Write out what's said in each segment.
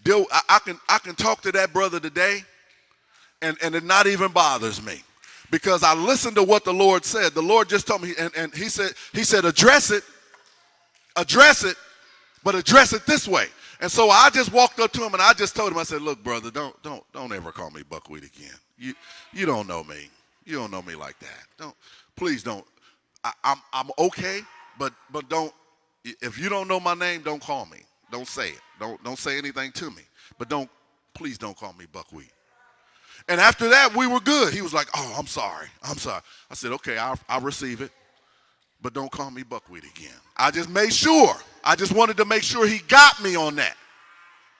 I can talk to that brother today, and it not even bothers me. Because I listened to what the Lord said. The Lord just told me, and he said, address it, but address it this way. And so I just walked up to him and I just told him, I said, look, brother, don't ever call me buckwheat again. You don't know me. You don't know me like that. Please don't. I'm okay, but don't. If you don't know my name, don't call me. Don't say it. Don't say anything to me. But please don't call me buckwheat. And after that, we were good. He was like, oh, I'm sorry. I said, okay, I'll receive it. But don't call me buckwheat again. I just made sure. I just wanted to make sure he got me on that.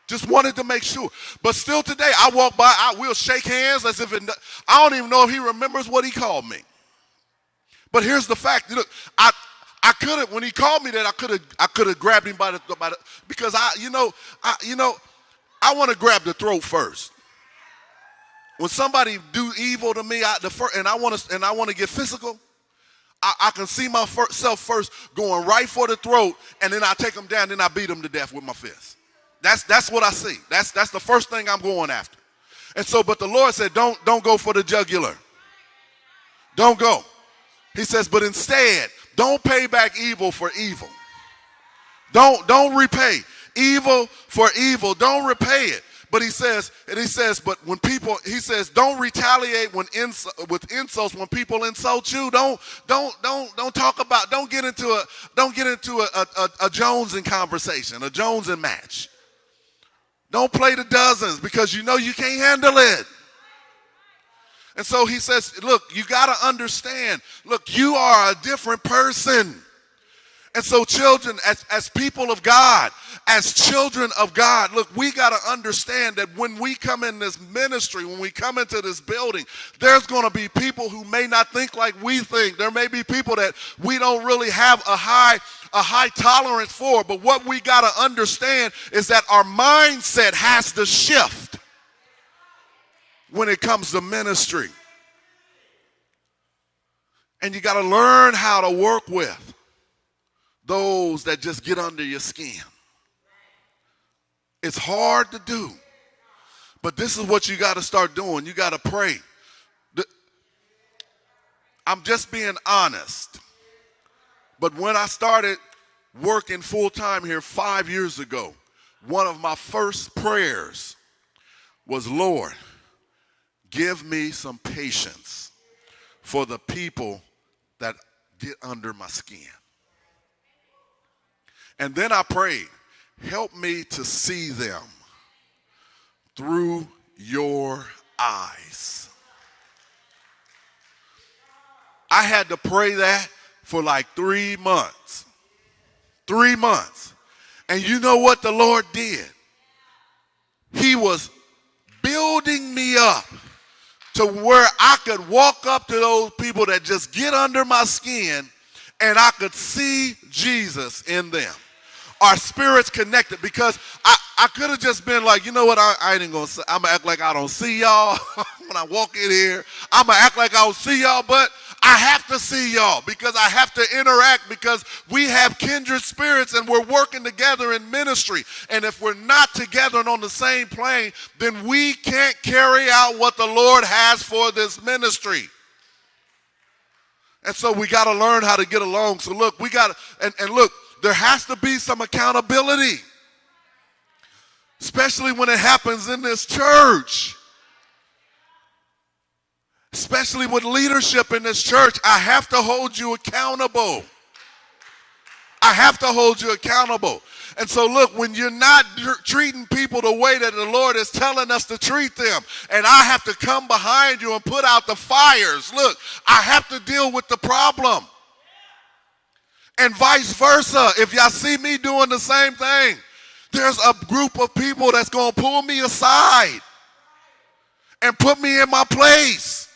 Just wanted to make sure. But still today, I walk by, we'll shake hands as if I don't even know if he remembers what he called me. But here's the fact. Look, I could have, when he called me that, I could have grabbed him by the because I want to grab the throat first. When somebody do evil to me, and I want to get physical, I can see myself first going right for the throat, and then I take them down, then I beat them to death with my fist. That's what I see. That's the first thing I'm going after. And so, but the Lord said, don't go for the jugular. Don't go. He says, but instead, don't pay back evil for evil. Don't repay evil for evil. Don't repay it. But he says, but when people, he says, don't retaliate with insults when people insult you. Don't talk about, don't get into a Jonesing conversation, a Jonesing match. Don't play the dozens because you know you can't handle it. And so he says, look, you got to understand, look, you are a different person. And so children, as people of God, as children of God, look, we got to understand that when we come in this ministry, when we come into this building, there's going to be people who may not think like we think. There may be people that we don't really have a high tolerance for. But what we got to understand is that our mindset has to shift when it comes to ministry. And you got to learn how to work with those that just get under your skin. It's hard to do, but this is what you got to start doing. You got to pray. I'm just being honest. But when I started working full time here 5 years ago, one of my first prayers was, Lord, give me some patience for the people that get under my skin. And then I prayed, help me to see them through your eyes. I had to pray that for like 3 months. 3 months. And you know what the Lord did? He was building me up to where I could walk up to those people that just get under my skin and I could see Jesus in them. Our spirits connected, because I could have just been like, you know what, I ain't gonna say, I'm gonna act like I don't see y'all when I walk in here. I'm gonna act like I don't see y'all, but I have to see y'all because I have to interact, because we have kindred spirits and we're working together in ministry. And if we're not together and on the same plane, then we can't carry out what the Lord has for this ministry. And so we got to learn how to get along. So look, we got to, and look, there has to be some accountability, especially when it happens in this church. Especially with leadership in this church, I have to hold you accountable. I have to hold you accountable. And so look, when you're not treating people the way that the Lord is telling us to treat them, and I have to come behind you and put out the fires, look, I have to deal with the problem. And vice versa. If y'all see me doing the same thing, there's a group of people that's going to pull me aside and put me in my place.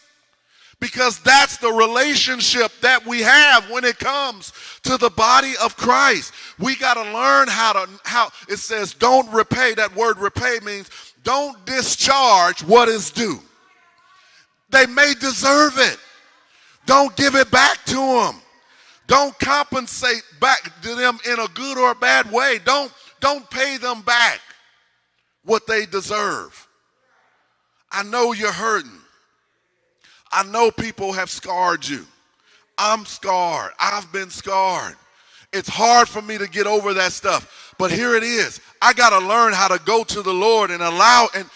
Because that's the relationship that we have when it comes to the body of Christ. We got to learn how it says don't repay. That word repay means don't discharge what is due. They may deserve it. Don't give it back to them. Don't compensate back to them in a good or a bad way. Don't pay them back. what they deserve. I know you're hurting. I know people have scarred you. I'm scarred. I've been scarred. It's hard for me to get over that stuff. But here it is. I got to learn how to go to the Lord and allow, and